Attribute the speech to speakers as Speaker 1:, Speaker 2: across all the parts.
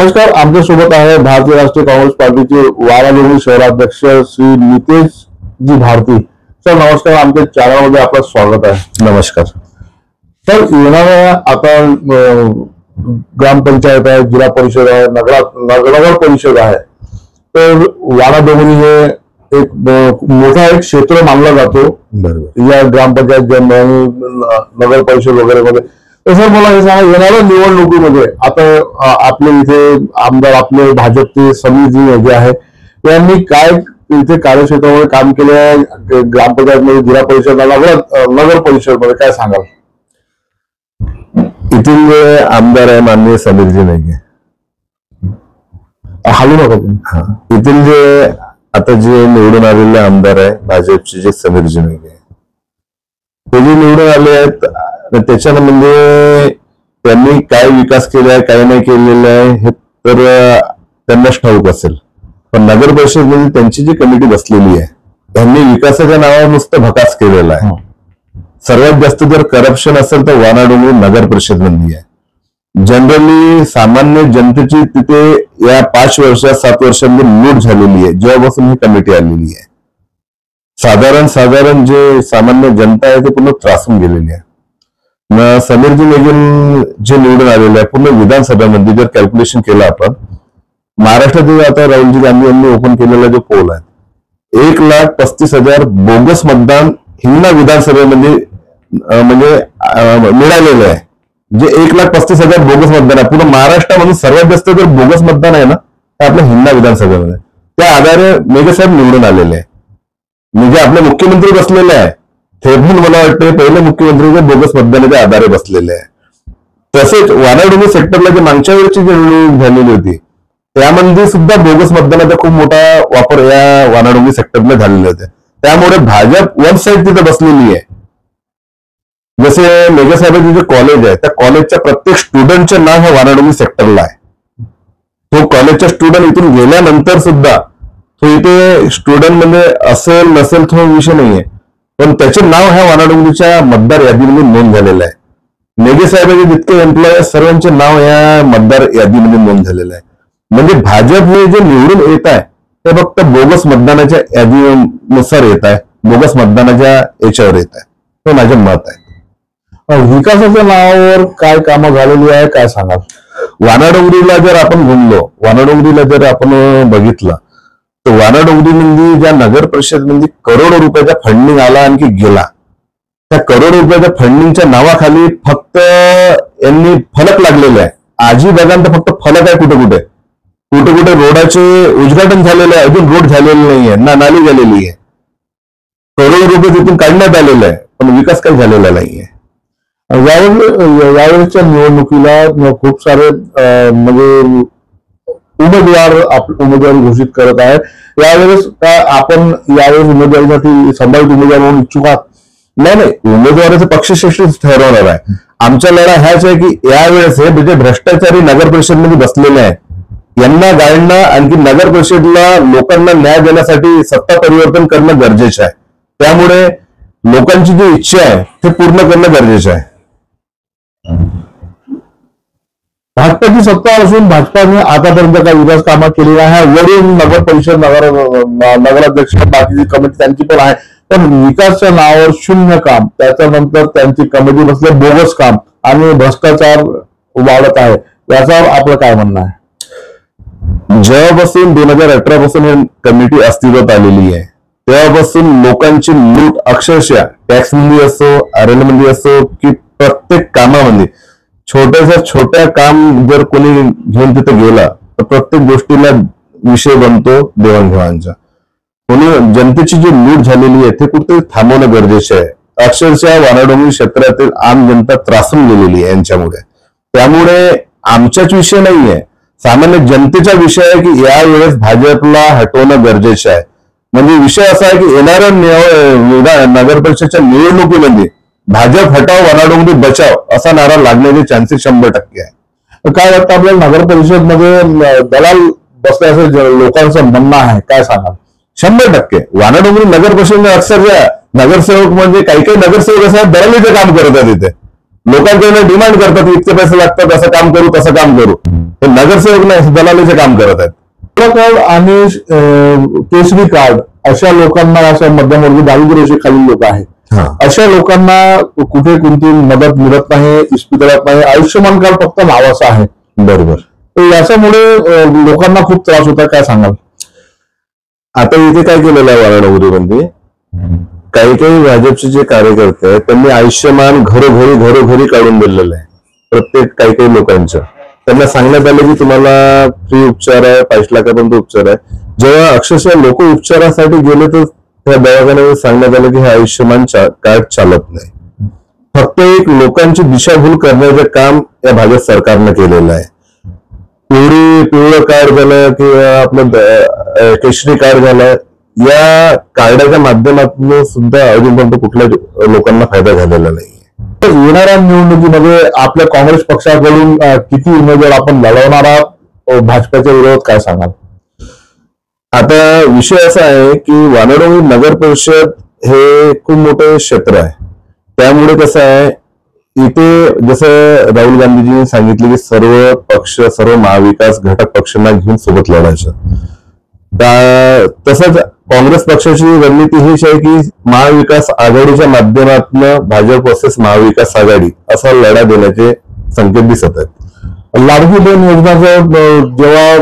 Speaker 1: नमस्कार. आमच्यासोबत आहे भारतीय राष्ट्रीय काँग्रेस पार्टीचे वाराणसी शहराध्यक्ष श्री नितेशजी भारती. सर नमस्कार. आमच्या चॅनलमध्ये आपलं स्वागत आहे.
Speaker 2: नमस्कार.
Speaker 1: सर येणाऱ्या आता ग्रामपंचायत आहे, जिल्हा परिषद आहे, नगर परिषद आहे, तर वाडाडोंगरी हे एक मोठा एक क्षेत्र मानला जातो या ग्रामपंचायत नगर परिषद वगैरे मध्ये. तर सर मला हे सांगा, येणाऱ्या निवडणुकीमध्ये आता आपले इथे आमदार आपले भाजपचे समीरजी जे आहे यांनी काय इथे कार्यक्षेत्रामध्ये काम केले आहे ग्रामपंचायत मध्ये, जिल्हा परिषद, नगर परिषद मध्ये, काय सांगाल?
Speaker 2: इथून जे आमदार आहे माननीय समीरजी नेगे,
Speaker 1: हालू नका.
Speaker 2: इथून जे आता जे निवडून आलेले आमदार आहे भाजपचे जे समीरजी नेगे, ते जे निवडून आले आहेत त्याच्यानं म्हणजे त्यांनी काय विकास केलाय काय नाही केलेला आहे हे तर त्यांनाच ठाऊक असेल. पण नगर परिषद मध्ये त्यांची जी कमिटी बसलेली आहे त्यांनी विकासाच्या नावावर नुसतं भकास केलेला आहे. सर्वात जास्त जर करप्शन असेल तर वाडाडोंगरी नगर परिषद मध्ये आहे. जनरली सामान्य जनतेची तिथे या 5 वर्षात 7 वर्षांमध्ये लूट झालेली आहे जेव्हापासून ही कमिटी आलेली आहे. साधारण जे सामान्य जनता आहे ते पूर्ण त्रासून गेलेली आहे. समीरजी नेगीन जे निवडून आलेले आहे पूर्ण विधानसभेमध्ये जर कॅल्क्युलेशन केलं आपण, महाराष्ट्रात आता राहुलजी गांधी यांनी ओपन केलेला जो पोल आहे 1,35,000 बोगस मतदान हिंगणा विधानसभेमध्ये म्हणजे मिळालेलं आहे. जे 1,35,000 बोगस मतदान आहे पूर्ण महाराष्ट्रामध्ये सर्वात जास्त जर बोगस मतदान आहे ना तर आपल्या हिंगणा विधानसभेमध्ये. त्या आधारे नेगे साहेब निवडून आलेले आहे. म्हणजे आपले मुख्यमंत्री बसलेले आहे ते पण मला वाटतं पहिले मुख्यमंत्री बोगस मतदानाच्या आधारे बसलेले आहे. तसेच वाडाडोंगरी सेक्टरला जे मागच्या वेळची जी निवडणूक झालेली होती त्यामध्ये सुद्धा बोगस मतदानाचा खूप मोठा वापर या वाडाडोंगरी सेक्टरमध्ये झालेले होते. त्यामुळे भाजप वन साईड तिथे बसलेली आहे. जसे मेघे साहेबांचे जे कॉलेज आहे त्या कॉलेजच्या प्रत्येक स्टुडंटचे नाव हे वाडाडोंगरी सेक्टरला आहे. तो कॉलेजचा स्टुडंट इथून गेल्यानंतर सुद्धा तो इथे स्टुडंट मध्ये असेल नसेल तो विषय नाहीये, पण त्याचे नाव ह्या वाडाडोंगरीच्या मतदार यादीमध्ये नोंद झालेलं आहे. नेगे साहेबांचे जितके एम्प्लॉय सर्वांचे नाव या मतदार यादीमध्ये नोंद झालेलं आहे. म्हणजे भाजपने जे निवडून येत आहे ते फक्त बोगस मतदानाच्या यादीनुसार येत आहे, बोगस मतदानाच्या याच्यावर येत आहे. हे माझे मत आहे.
Speaker 1: विकासाच्या नावावर काय कामं झालेली आहे काय सांगाल?
Speaker 2: वाडाडोंगरीला जर आपण घुमलो, वाडाडोंगरीला जर आपण बघितलं तर वाडाडोंगरीमध्ये ज्या नगर परिषद मध्ये करोडो रुपयाचा फंडिंग आला आणखी गेला, त्या करोडो रुपयाच्या फंडिंगच्या नावाखाली फक्त यांनी फलक लागलेले आहे. आजही बघा तर फक्त फलक आहे. कुठे कुठे रोडाचे उद्घाटन झालेलं आहे, अजून रोड झालेले नाहीये ना नाली झालेली आहे. करोडो रुपये तिथून काढण्यात आलेले आहे पण विकास काही झालेला नाहीये.
Speaker 1: यावेळेच्या निवडणुकीला खूप सारे म्हणजे उमेदवारी घोषित करत आहे. यावेळेस काय आपण यावेळेस उमेदवारीसाठी संभावित उमेदवार म्हणून इच्छुक आहात?
Speaker 2: नाही, उमेदवाराचं पक्षश्रेष्ठी ठरवणार आहे. आमचा लढा ह्याच आहे की यावेळेस हे म्हणजे भ्रष्टाचारी नगर परिषदमध्ये बसलेले आहे यांना गाळणं आणखी नगर परिषदला लोकांना न्याय देण्यासाठी सत्ता परिवर्तन करणं गरजेचं आहे. त्यामुळे लोकांची जी इच्छा आहे ते पूर्ण करणं गरजेचं आहे.
Speaker 1: भाजपाची सत्ता असून भाजपाने आतापर्यंत काही विकास कामं केलेली आहे. वरून नगर परिषद नगराध्यक्ष बाकीची कमिटी त्यांची पण आहे, पण विकासच्या नावावर शून्य काम. त्याच्यानंतर त्यांची कमिटी बसले बोगस काम आणि भ्रष्टाचार वाढत आहे. याच्यावर आपलं काय म्हणणं आहे?
Speaker 2: जेव्हापासून 2018 पासून ही कमिटी अस्तित्वात आलेली आहे तेव्हापासून लोकांची लूट अक्षरशः टॅक्स मध्ये असो, आरएल मध्ये असो की प्रत्येक कामामध्ये छोट्या काम जर कोणी घेऊन तिथे गेला तर प्रत्येक गोष्टीला विषय बनतो देवाणघेवाणचा. कोणी जनतेची जी लूट झालेली आहे ते कुठेतरी थांबवणं गरजेचं आहे. अक्षरशः वाडाडोंगरी क्षेत्रातील आम जनता त्रासून गेलेली आहे यांच्यामुळे. त्यामुळे आमचाच विषय नाहीये, सामान्य जनतेचा विषय आहे की यावेळेस भाजपला हटवणं गरजेचं आहे. म्हणजे विषय असा आहे की येणाऱ्या नगर परिषदच्या निवडणुकीमध्ये भाजप हटाव वाडाडोंगरी बचाव असा नारा लागण्याचे चान्सेस 100% आहे.
Speaker 1: काय वाटतं आपल्याला नगर परिषद मध्ये दलाल बसल्याचं लोकांचं म्हणणं आहे, काय सांगाल?
Speaker 2: 100% वाडाडोंगरी नगर परिषद अक्षरशः नगरसेवक म्हणजे काही नगरसेवक असं दलालीचं काम करतात. इथे लोकांकडे डिमांड करतात इतके पैसे लागतात, असं काम करू तसं काम करू. नगरसेवक नाही, दलालीचे काम करत आहेत.
Speaker 1: कार्ड आणि केसरी कार्ड अशा लोकांना, अशा मध्यमवर्गीय दारिद्र्य रेषेखालील लोक आहेत, अशा लोकांना कुठे कोणती मदत मिळत नाही, इस्पितळात नाही. आयुष्यमान कार्ड फक्त नावाचं आहे.
Speaker 2: बरोबर.
Speaker 1: याच्यामुळे लोकांना खूप त्रास होता. काय सांगाल?
Speaker 2: आता इथे काय केलेलं आहे वाराणसीमध्ये, काही काही भाजपचे जे कार्यकर्ते आहेत त्यांनी आयुष्यमान घरोघरी काढून दिलेलं आहे प्रत्येक काही काही लोकांचं. त्यांना सांगण्यात आलं की तुम्हाला फ्री उपचार आहे, 5 लाखापर्यंत उपचार आहे. जेव्हा अक्षरशः लोक उपचारासाठी गेले तर त्या दवाखान्यामध्ये सांगण्यात आलं की हे आयुष्यमान कार्ड चालत नाही. फक्त एक लोकांची दिशाभूल करण्याचं काम या भाजप सरकारनं केलेलं आहे. पिवळं कार्ड झालं किंवा आपलं केशरी कार्ड झालं, या कार्डाच्या माध्यमातून सुद्धा अजूनपर्यंत कुठल्या लोकांना फायदा झालेला नाही.
Speaker 1: येणाऱ्या निवडणुकीमध्ये आपल्या काँग्रेस पक्षाकडून किती उमेदवार आपण लढवणार आहात भाजपच्या विरोधात? काय सांगाल?
Speaker 2: आता विषय असा आहे की वानडोंगरी नगर परिषद हे खूप मोठं क्षेत्र आहे. त्यामुळे कसं आहे, इथे जसं राहुल गांधीजींनी सांगितले की सर्व पक्ष, सर्व महाविकास घटक पक्षांना घेऊन सोबत लढायचं. तसंच काँग्रेस पक्षाची रणनीती हीच आहे की महाविकास आघाडीच्या माध्यमातून भाजप वर्सेस महाविकास आघाडी असा लढा देण्याचे संकेत दिसत आहेत.
Speaker 1: लाडकी बहीण योजनाचं जेव्हा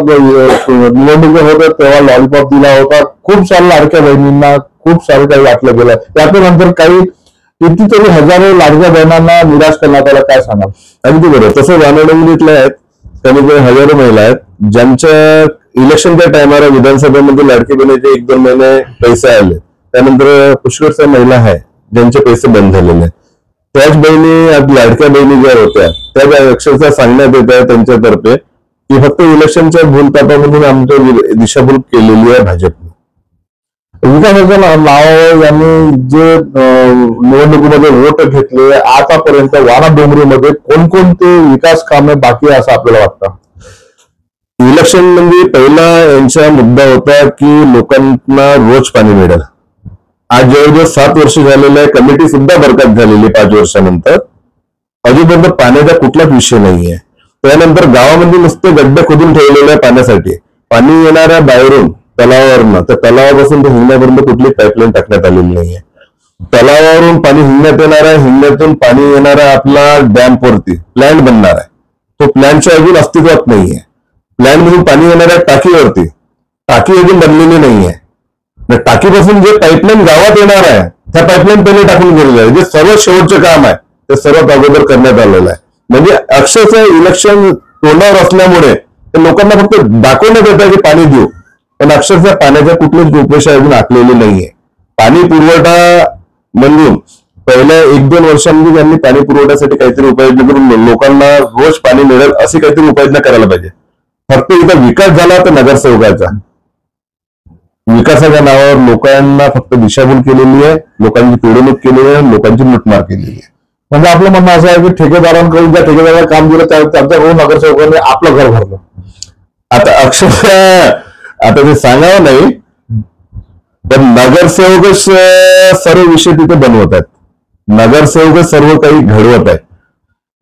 Speaker 1: निवडणुका होत्या तेव्हा लॉलीपॉप दिला होता. खूप साऱ्या लाडक्या बहिणींना खूप सारं काही वाटलं गेलं. त्यानंतर काही कितीतरी हजारो लाडक्या बहिणांना निराश करण्यात आला. काय सांगाल?
Speaker 2: अगदी बरोबर. तसं वानडोंगरीतल्या आहेत कमी कमी हजारो महिला आहेत ज्यांच्या इलेक्शनच्या टायमाला विधानसभेमध्ये लाडकी बहिणीचे 1-2 महिने पैसे आले, त्यानंतर पुष्कळशा महिला आहे ज्यांचे पैसे बंद झालेले आहेत. त्याच बहिणी, लाडक्या बहिणी ज्या होत्या त्या अक्षरशः सांगण्यात येत आहे त्यांच्यातर्फे की फक्त इलेक्शनच्या भूलतापामधून आमच्या दिशाभूल केलेली आहे भाजपने.
Speaker 1: विकासाच्या नावावर यांनी जे निवडणुकीमध्ये वोट घेतले, आतापर्यंत वाणाडोंगरीमध्ये कोणकोणते विकास कामे बाकी आहे असं आपल्याला वाटतं?
Speaker 2: इलेक्शन म्हणजे पहिला यांचा मुद्दा होता की लोकांना रोज पाणी मिळेल. आज जवळजवळ 7 वर्ष झालेलं आहे, कमिटी सुद्धा बरखास्त झालेली 5 वर्षानंतर. अजूनपर्यंत पाण्याचा कुठलाच विषय नाहीये. त्यानंतर गावामध्ये नुसते गड्डे खोदून ठेवलेले आहे पाण्यासाठी. पाणी येणाऱ्या बाहेरून तलावावरनं, त्या तलावापासून ते हिंगण्यापर्यंत कुठली पाईपलाईन टाकण्यात आलेली नाहीये. तलावावरून पाणी हिंगण्यात येणार आहे, हिंगण्यातून पाणी येणार आहे आपला डॅमवरती, प्लॅन्ट बनणार आहे. तो प्लॅन्टच्या अजून अस्तित्वात नाहीये. प्लॅन्ट मधून पाणी येणाऱ्या टाकीवरती, टाकी अजून बनलेली नाहीये. टाकीपासून जे पाईपलाईन गावात येणार आहे त्या पाईपलाईन पहिले टाकून गेलेलं आहे. जे सर्वात शेवटचं काम आहे ते सर्वात अगोदर करण्यात आलेलं आहे. म्हणजे अक्षरशः इलेक्शन तोंडावर असल्यामुळे ते लोकांना फक्त दाखवण्यात येतं की पाणी देऊ, पण अक्षरशः पाण्याच्या कुठलीच रूपरेषा अजून आखलेली नाहीये. पाणी पुरवठा म्हणून पहिल्या 1-2 वर्षांमध्ये त्यांनी पाणी पुरवठ्यासाठी काहीतरी उपाययोजना करून लोकांना रोज पाणी मिळेल अशी काहीतरी उपाययोजना करायला पाहिजे. फक्त इथं विकास झाला तर नगरसेवकाचा, विकासाच्या नावावर लोकांना फक्त दिशाभूल केलेली आहे, लोकांची पिळवणूक केलेली आहे, लोकांची लुटमार केलेली आहे.
Speaker 1: म्हणजे आपलं म्हणणं असं आहे की ठेकेदारांकडून ज्या ठेकेदाराला काम दिलं त्यांच्याकडून नगरसेवकांनी आपलं घर भरलं.
Speaker 2: आता अक्षरशः आता ते सांगावं नाही, पण नगरसेवकच सर्व विषय तिथे बनवत आहेत. नगरसेवकच सर्व काही घडवत आहेत.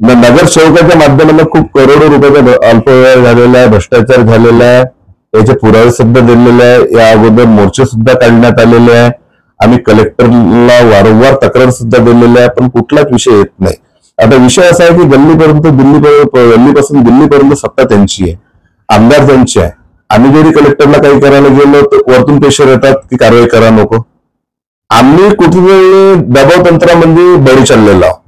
Speaker 2: नगरसेवकाच्या माध्यमातून खूप करोडो रुपयाचा अल्पव्यय झालेला आहे, भ्रष्टाचार झालेला आहे, याचे पुरावे सुद्धा दिलेले आहे. या अगोदर मोर्चे सुद्धा काढण्यात आलेले आहे. आम्ही कलेक्टरला वारंवार तक्रार सुद्धा दिलेली आहे, पण कुठलाच विषय येत नाही. आता विषय असा आहे की गल्लीपासून दिल्लीपर्यंत सत्ता त्यांची आहे, आमदार त्यांची आहे. आम्ही जरी कलेक्टरला काही करायला गेलो तर वरतून प्रेशर येतात की कारवाई करा नको. आम्ही कुठेतरी दबाव तंत्रामध्ये बळी चाललेलो आहोत.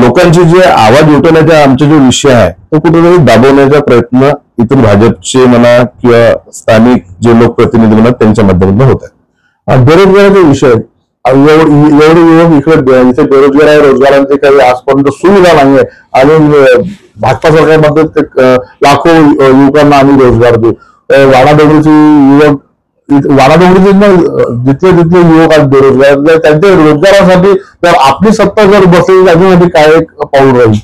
Speaker 2: लोकांचे जे आवाज उठवण्याचा आमचा जो विषय आहे तो कुठेतरी दाबवण्याचा प्रयत्न इथून भाजपचे म्हणा किंवा स्थानिक जे लोकप्रतिनिधी म्हणा त्यांच्या माध्यमातून होत आहे.
Speaker 1: बेरोजगाराचा विषय, एवढे युवक इथे बेरोजगार आहे, रोजगारांची काही आजपर्यंत सुविधा नाहीये आणि भाजपा सरकारमध्ये लाखो युवकांना आम्ही रोजगार देऊ. वाणाडोंगरीचे जिथले युवक आहेत बेरोजगार, त्यांच्या रोजगारासाठी जर आपली सत्ता जर बसली त्याच्यासाठी काय एक पाऊल राहील?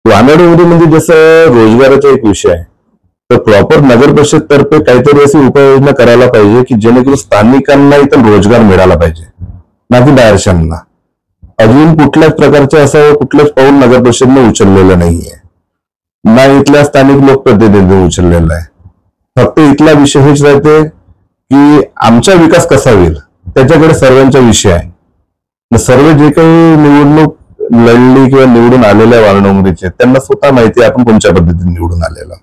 Speaker 2: वाणाडोंगरी म्हणजे जसं रोजगाराचा एक विषय आहे, तर प्रॉपर नगर परिषद तर्फे काहीतरी अशी उपाययोजना करायला पाहिजे की जेणेकरून स्थानिकांना इथं रोजगार मिळाला पाहिजे, ना की बाहेरच्यांना. अजून कुठल्याच प्रकारचे असं कुठलंच पाऊल नगर परिषदने उचललेलं नाहीये. ना इथल्या स्थानिक लोकप्रतिनिधी उचललेला आहे. फक्त इथला विषय हेच राहते की आमचा विकास कसा होईल, त्याच्याकडे सर्वांचा विषय आहे. सर्व जे काही निवडणूक लढली किंवा निवडून आलेल्या वारडोंगरीचे त्यांना स्वतः माहिती आहे आपण कोणत्या पद्धतीने निवडून आलेला.